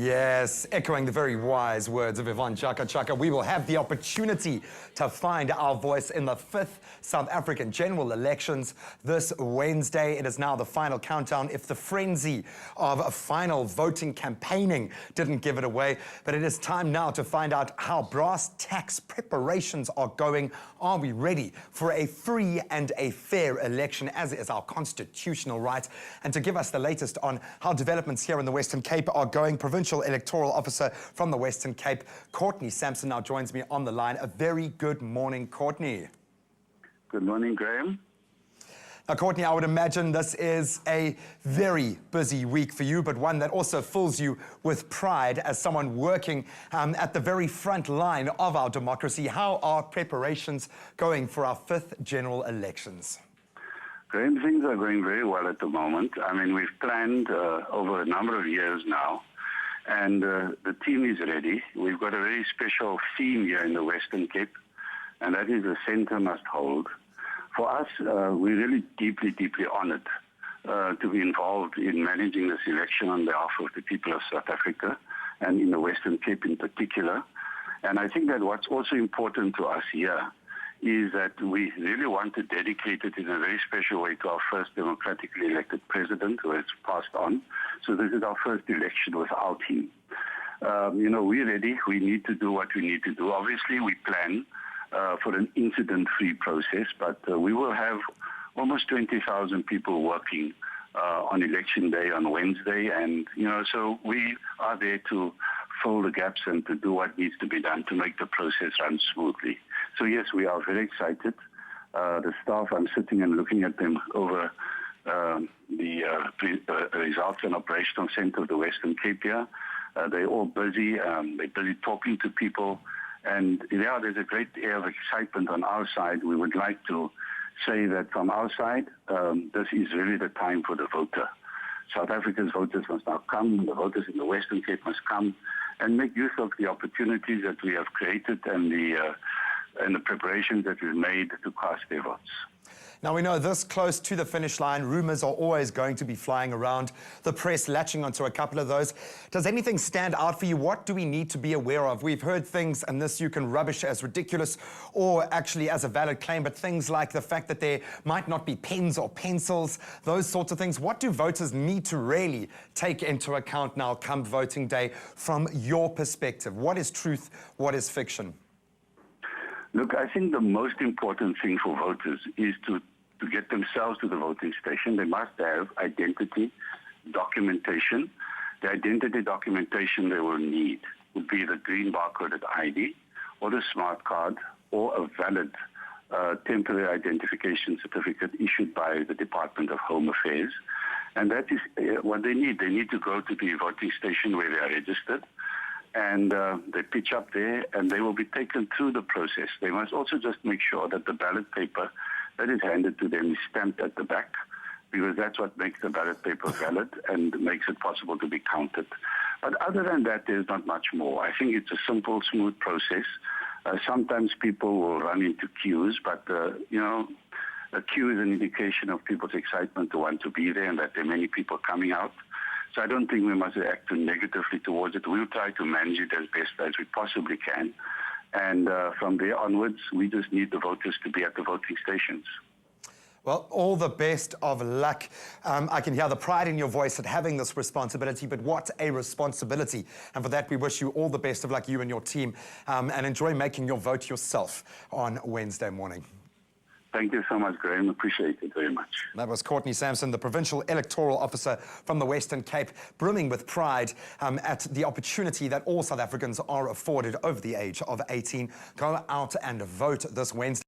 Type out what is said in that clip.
Yes, echoing the very wise words of Yvonne Chaka Chaka, we will have the opportunity to find our voice in the 5th South African general elections this Wednesday. It is now the final countdown if the frenzy of final voting campaigning didn't give it away. But it is time now to find out how brass tacks preparations are going. Are we ready for a free and a fair election, as is our constitutional right? And to give us the latest on how developments here in the Western Cape are going, Provincial Electoral Officer from the Western Cape, Courtney Sampson, now joins me on the line. A very good morning, Courtney. Good morning, Graham. Now, Courtney, I would imagine this is a very busy week for you, but one that also fills you with pride as someone working at the very front line of our democracy. How are preparations going for our 5th general elections? Graham, things are going very well at the moment. I mean, we've planned over a number of years now, and the team is ready. We've got a very special theme here in the Western Cape, and that is the centre must hold. For us, we're really deeply, deeply honoured to be involved in managing this election on behalf of the people of South Africa, and in the Western Cape in particular. And I think that what's also important to us here is that we really want to dedicate it in a very special way to our first democratically elected president who has passed on. So this is our first election with our team. We're ready. We need to do what we need to do. Obviously, we plan for an incident-free process, but we will have almost 20,000 people working on election day on Wednesday. And, so we are there to fill the gaps and to do what needs to be done to make the process run smoothly. So yes, we are very excited. The staff, I'm sitting and looking at them over the results and operational centre of the Western Cape here. They're all busy. They're busy talking to people. And there's a great air of excitement on our side. We would like to say that from our side, this is really the time for the voter. South Africa's voters must now come. The voters in the Western Cape must come and make use of the opportunities that we have created and the preparations that we've made to cast their votes. Now, we know this close to the finish line, rumours are always going to be flying around, the press latching onto a couple of those. Does anything stand out for you? What do we need to be aware of? We've heard things, and this you can rubbish as ridiculous or actually as a valid claim, but things like the fact that there might not be pens or pencils, those sorts of things. What do voters need to really take into account now come voting day from your perspective? What is truth? What is fiction? Look, I think the most important thing for voters is to get themselves to the voting station. They must have identity documentation. The identity documentation they will need would be the green barcoded ID or the smart card or a valid temporary identification certificate issued by the Department of Home Affairs. And that is what they need. They need to go to the voting station where they are registered, and they pitch up there, and they will be taken through the process. They must also just make sure that the ballot paper that is handed to them is stamped at the back, because that's what makes the ballot paper valid and makes it possible to be counted. But other than that, there's not much more. I think it's a simple, smooth process. Sometimes people will run into queues, but, a queue is an indication of people's excitement to want to be there and that there are many people coming out. So I don't think we must act too negatively towards it. We'll try to manage it as best as we possibly can. And from there onwards, we just need the voters to be at the voting stations. Well, all the best of luck. I can hear the pride in your voice at having this responsibility, but what a responsibility. And for that, we wish you all the best of luck, you and your team, and enjoy making your vote yourself on Wednesday morning. Thank you so much, Graham. Appreciate it very much. That was Courtney Sampson, the Provincial Electoral Officer from the Western Cape, brimming with pride at the opportunity that all South Africans are afforded over the age of 18. Go out and vote this Wednesday.